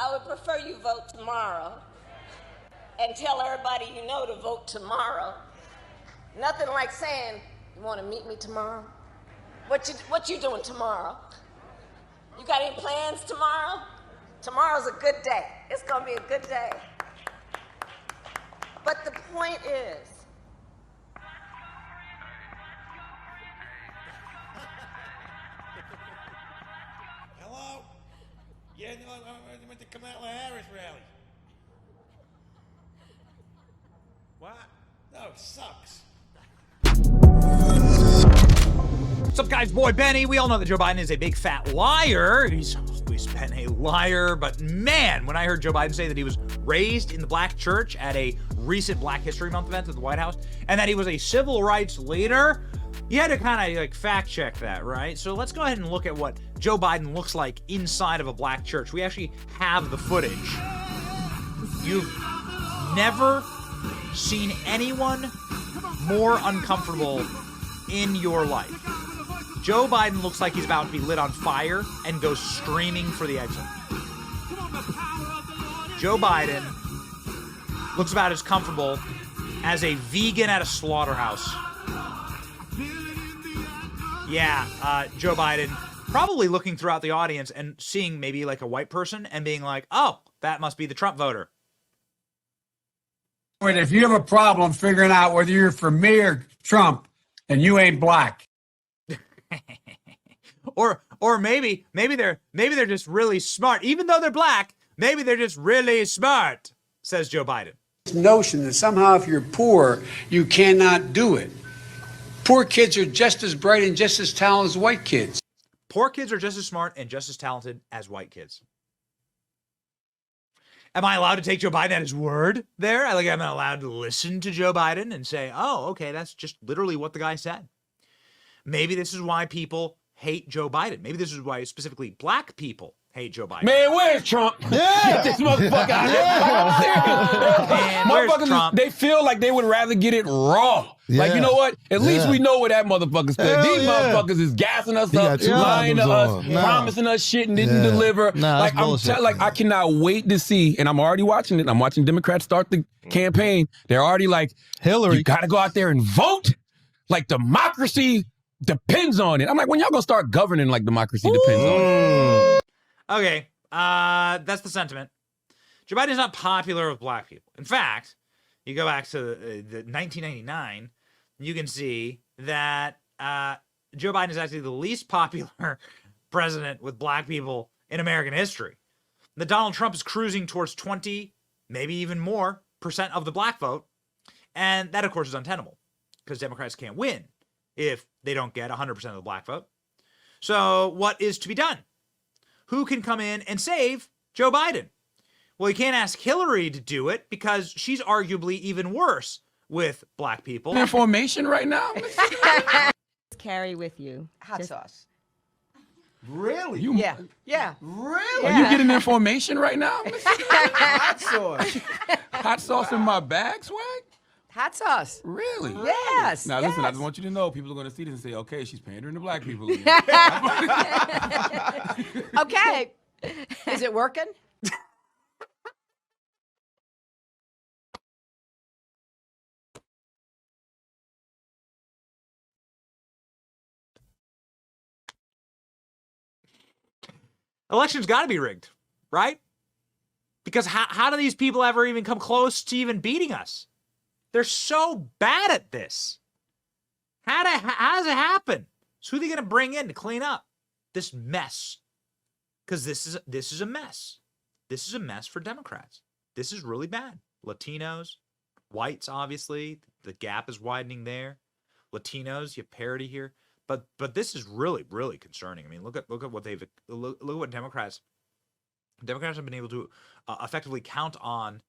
I would prefer you vote tomorrow and tell everybody you know to vote tomorrow. Nothing like saying, you want to meet me tomorrow? What you doing tomorrow? You got any plans tomorrow? Tomorrow's a good day. It's going to be a good day. But the point is, hello? Yeah, no, I went to Kamala Harris rally. What? No, it sucks. What's up, guys? Boy Benny. We all know that Joe Biden is a big fat liar. He's always been a liar. But man, when I heard Joe Biden say that he was raised in the black church at a recent Black History Month event at the White House, and that he was a civil rights leader, you had to kind of like fact check that, right? So let's go ahead and look at what Joe Biden looks like inside of a black church. We actually have the footage. You've never seen anyone more uncomfortable in your life. Joe Biden looks like he's about to be lit on fire and goes screaming for the exit. Joe Biden looks about as comfortable as a vegan at a slaughterhouse. Yeah, Joe Biden probably looking throughout the audience and seeing maybe like a white person and being like, oh, that must be the Trump voter. If you have a problem figuring out whether you're for me or Trump and you ain't black. or maybe they're just really smart. Even though they're black, maybe they're just really smart, says Joe Biden. This notion that somehow if you're poor, you cannot do it. Poor kids are just as bright and just as talented as white kids. Poor kids are just as smart and just as talented as white kids. Am I allowed to take Joe Biden at his word there? I'm not allowed to listen to Joe Biden and say, oh, okay, that's just literally what the guy said. Maybe this is why people hate Joe Biden. Maybe this is why specifically black people hate Joe Biden. Man, where's Trump? Yeah. Get this motherfucker out of here. Man, motherfuckers, Trump? They feel like they would rather get it raw. Yeah. Like, you know what? At least we know where that motherfucker stood. These motherfuckers is gassing us up, lying to us, promising us shit and didn't deliver. Like, I cannot wait to see, and I'm already watching it. I'm watching Democrats start the campaign. They're already like, Hillary, you got to go out there and vote. Like, democracy depends on it. I'm like, when y'all gonna start governing like democracy depends on it? Okay, that's the sentiment. Joe Biden is not popular with black people. In fact, you go back to the 1999, you can see that Joe Biden is actually the least popular president with black people in American history. That Donald Trump is cruising towards 20, maybe even more, % of the black vote. And that, of course, is untenable because Democrats can't win if they don't get 100% of the black vote. So what is to be done? Who can come in and save Joe Biden? Well, you can't ask Hillary to do it because she's arguably even worse with black people. Information right now? Carry with you. Hot sauce. Really? Yeah. Really? Are you getting information right now? Hot sauce. Hot sauce in my bag, swag? Hot sauce. Really? Yes. Now listen, I just want you to know, people are going to see this and say, okay, she's pandering to black people again. Okay. Is it working? Election's got to be rigged, right? Because how do these people ever even come close to even beating us? They're so bad at this. How does it happen? So who are they going to bring in to clean up this mess? Because this is a mess. This is a mess for Democrats. This is really bad. Latinos, whites, obviously, the gap is widening there. Latinos, you have parity here. But this is really, really concerning. I mean, look at what look at what Democrats have been able to effectively count on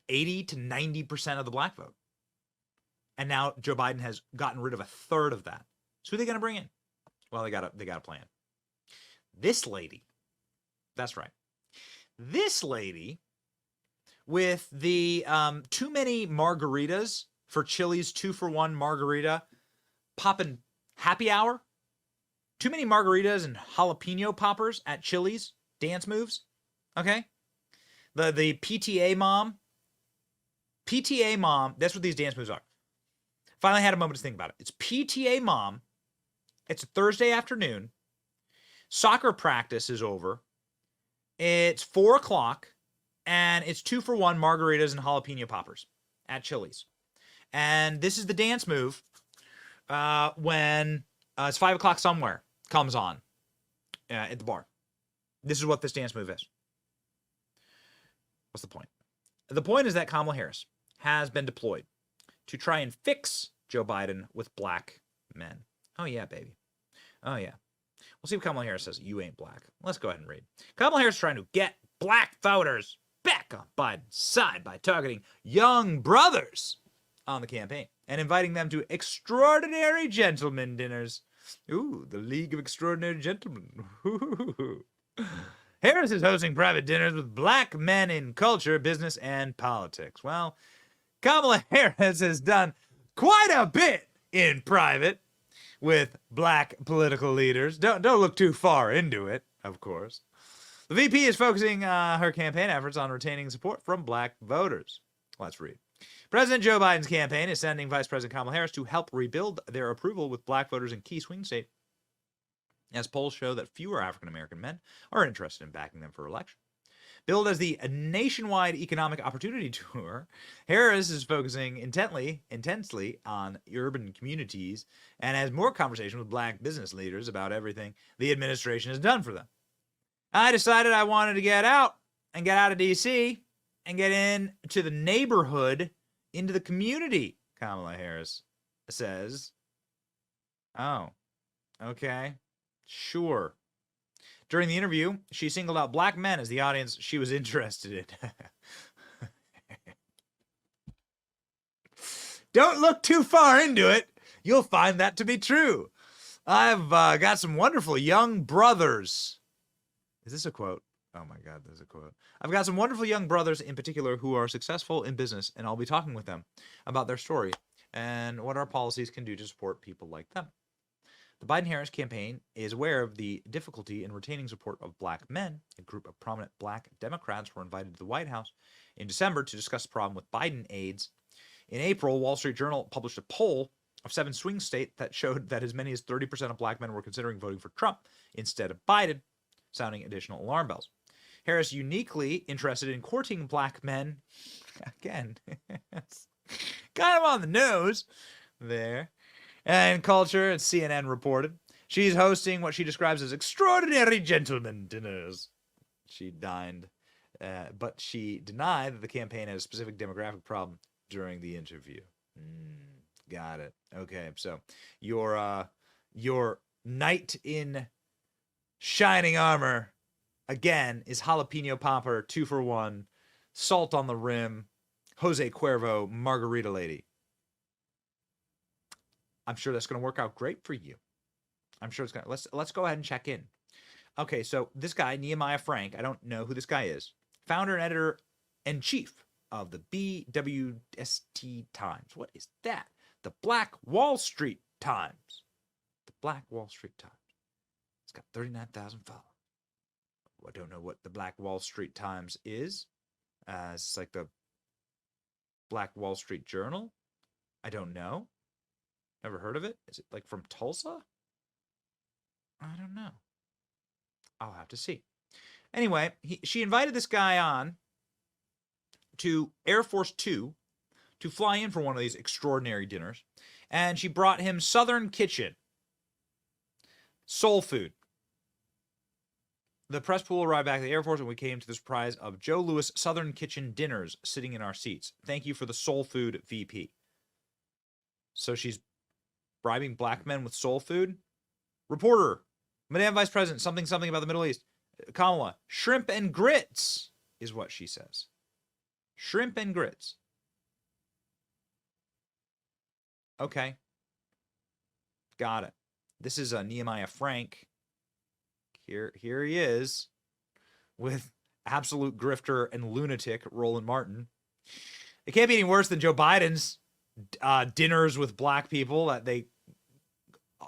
80 to 90% of the black vote. And now Joe Biden has gotten rid of a third of that. So who are they going to bring in? Well, they got a plan. This lady, that's right. This lady with the too many margaritas for Chili's 2-for-1 margarita popping happy hour. Too many margaritas and jalapeno poppers at Chili's dance moves. Okay? The PTA mom, that's what these dance moves are. Finally had a moment to think about it. It's PTA mom. It's a Thursday afternoon. Soccer practice is over. It's 4 o'clock, and it's 2-for-1 margaritas and jalapeno poppers at Chili's. And this is the dance move when it's 5 o'clock somewhere comes on at the bar. This is what this dance move is. What's the point? The point is that Kamala Harris has been deployed to try and fix Joe Biden with black men. Oh, yeah, baby. Oh, yeah. We'll see what Kamala Harris says. You ain't black. Let's go ahead and read. Kamala Harris is trying to get black voters back on Biden's side by targeting young brothers on the campaign and inviting them to extraordinary gentlemen dinners. Ooh, the League of Extraordinary Gentlemen. Ooh. Harris is hosting private dinners with black men in culture, business, and politics. Well, Kamala Harris has done quite a bit in private with black political leaders. Don't look too far into it, of course. The VP is focusing her campaign efforts on retaining support from black voters. Let's read. President Joe Biden's campaign is sending Vice President Kamala Harris to help rebuild their approval with black voters in key swing states, as polls show that fewer African-American men are interested in backing them for election. Billed as the nationwide economic opportunity tour, Harris is focusing intensely on urban communities and has more conversation with black business leaders about everything the administration has done for them. I decided I wanted to get out of D.C. and get into the neighborhood, into the community, Kamala Harris says. Oh, okay, sure. During the interview, she singled out black men as the audience she was interested in. Don't look too far into it. You'll find that to be true. I've got some wonderful young brothers. Is this a quote? Oh my God, there's a quote. I've got some wonderful young brothers in particular who are successful in business, and I'll be talking with them about their story and what our policies can do to support people like them. The Biden-Harris campaign is aware of the difficulty in retaining support of black men. A group of prominent black Democrats were invited to the White House in December to discuss the problem with Biden aides. In April, Wall Street Journal published a poll of 7 swing states that showed that as many as 30% of black men were considering voting for Trump instead of Biden, sounding additional alarm bells. Harris uniquely interested in courting black men. Again, it's kind of on the nose there. And culture, as CNN reported, she's hosting what she describes as extraordinary gentlemen dinners. She dined, but she denied that the campaign had a specific demographic problem during the interview. Got it. Okay, so your knight in shining armor, again, is jalapeno popper, 2-for-1, salt on the rim, Jose Cuervo, margarita lady. I'm sure that's going to work out great for you. I'm sure it's going to. Let's go ahead and check in. Okay, so this guy, Nehemiah Frank, I don't know who this guy is. Founder and editor-in-chief of the BWST Times. What is that? The Black Wall Street Times. The Black Wall Street Times. It's got 39,000 followers. I don't know what the Black Wall Street Times is. It's like the Black Wall Street Journal. I don't know. Never heard of it? Is it like from Tulsa? I don't know. I'll have to see. Anyway, she invited this guy on to Air Force 2 to fly in for one of these extraordinary dinners, and she brought him Southern Kitchen, soul food. The press pool arrived back at the Air Force, and we came to the surprise of Joe Louis Southern Kitchen dinners sitting in our seats. Thank you for the soul food, VP. So she's bribing black men with soul food? Reporter, Madam Vice President, something about the Middle East. Kamala, shrimp and grits is what she says. Shrimp and grits. Okay. Got it. This is Nehemiah Frank. Here he is with absolute grifter and lunatic Roland Martin. It can't be any worse than Joe Biden's dinners with black people that they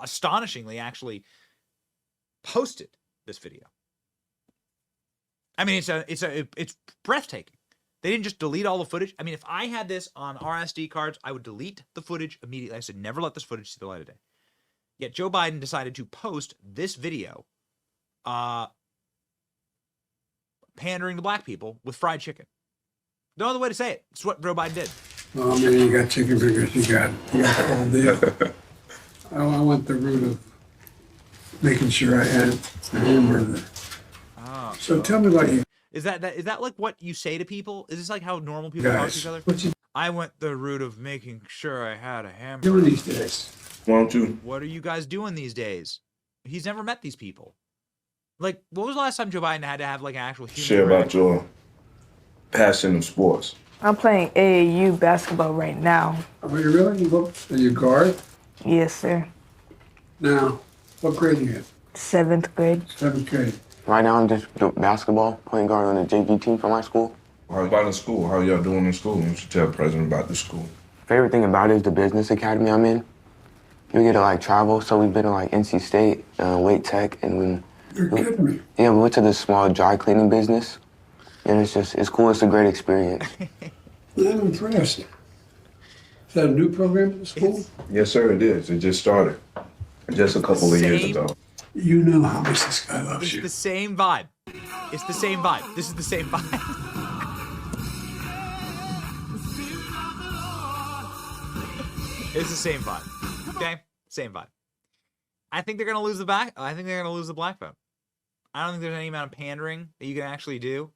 astonishingly actually posted this video. I mean, it's breathtaking. They didn't just delete all the footage. I mean, if I had this on RSD cards, I would delete the footage immediately. I said, never let this footage see the light of day. Yet Joe Biden decided to post this video pandering to black people with fried chicken. No other way to say it. It's what Joe Biden did. Oh, man, you got chicken fingers. You got the whole deal. I went the route of making sure I had a hamburger. Oh, So tell me about you Is that like what you say to people? Is this like how normal people talk to each other? What you I went the route of making sure I had a hamburger. doing these days? Why don't you? What are you guys doing these days? He's never met these people. Like, what was the last time Joe Biden had to have like an actual human Share about interaction? your passion of sports. I'm playing AAU basketball right now. Are you really? Are you guard? Yes, sir. Now, what grade you in? 7th grade. 7th grade. Right now, I'm just doing basketball, playing guard on the JV team for my school. How about in school? How y'all doing in school? You should tell the president about the school. Favorite thing about it is the business academy I'm in. You get to like travel, so we've been to like NC State, Wake Tech, and You're kidding me. we went to this small dry cleaning business, and it's cool. It's a great experience. I'm impressed. Is that a new program at the school? Yes, sir, it is. It just started. Just a couple of years Same. ago. You know how much this guy loves It's you. the same vibe. It's the same vibe. This is the same vibe. It's the same vibe. Okay? Same vibe. I think they're gonna lose the black vote. I don't think there's any amount of pandering that you can actually do.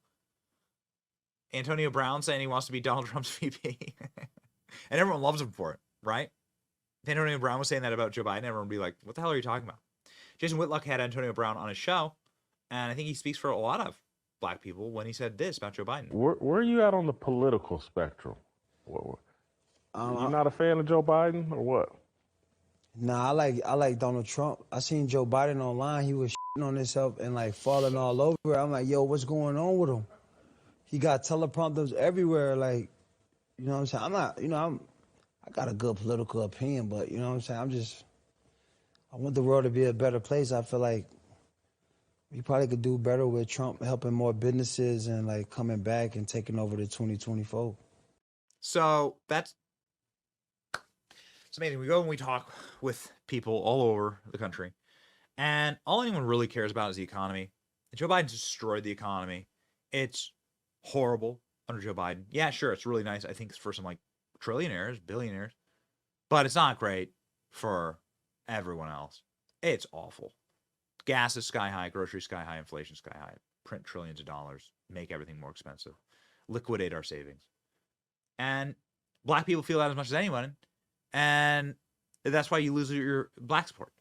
Antonio Brown saying he wants to be Donald Trump's VP. And everyone loves him for it, right? If Antonio Brown was saying that about Joe Biden, everyone would be like, what the hell are you talking about? Jason Whitlock had Antonio Brown on his show, and I think he speaks for a lot of black people when he said this about Joe Biden. Where are you at on the political spectrum? You not a fan of Joe Biden or what? Nah, I like Donald Trump. I seen Joe Biden online. He was shitting on himself and like falling all over. I'm like, yo, what's going on with him? He got teleprompters everywhere. Like, you know what I'm saying? I'm not, I got a good political opinion, but you know what I'm saying? I want the world to be a better place. I feel like we probably could do better with Trump helping more businesses and like coming back and taking over the 2024. So it's amazing. We go and we talk with people all over the country, and all anyone really cares about is the economy. Joe Biden's destroyed the economy. It's horrible under Joe Biden. Yeah, sure, it's really nice. I think it's for some like trillionaires, billionaires, but it's not great for everyone else. It's awful. Gas is sky high, groceries sky high, inflation sky high. Print trillions of dollars, make everything more expensive, liquidate our savings. And black people feel that as much as anyone. And that's why you lose your black support.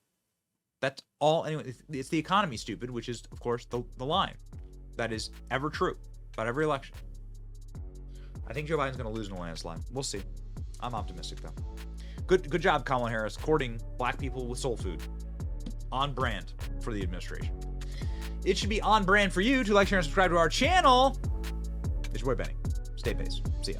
That's all. Anyway, it's the economy, stupid, which is, of course, the line that is ever true about every election. I think Joe Biden's going to lose in a landslide. We'll see. I'm optimistic, though. Good job, Kamala Harris, courting black people with soul food. On brand for the administration. It should be on brand for you to like, share, and subscribe to our channel. It's your boy Benny. Stay based. See ya.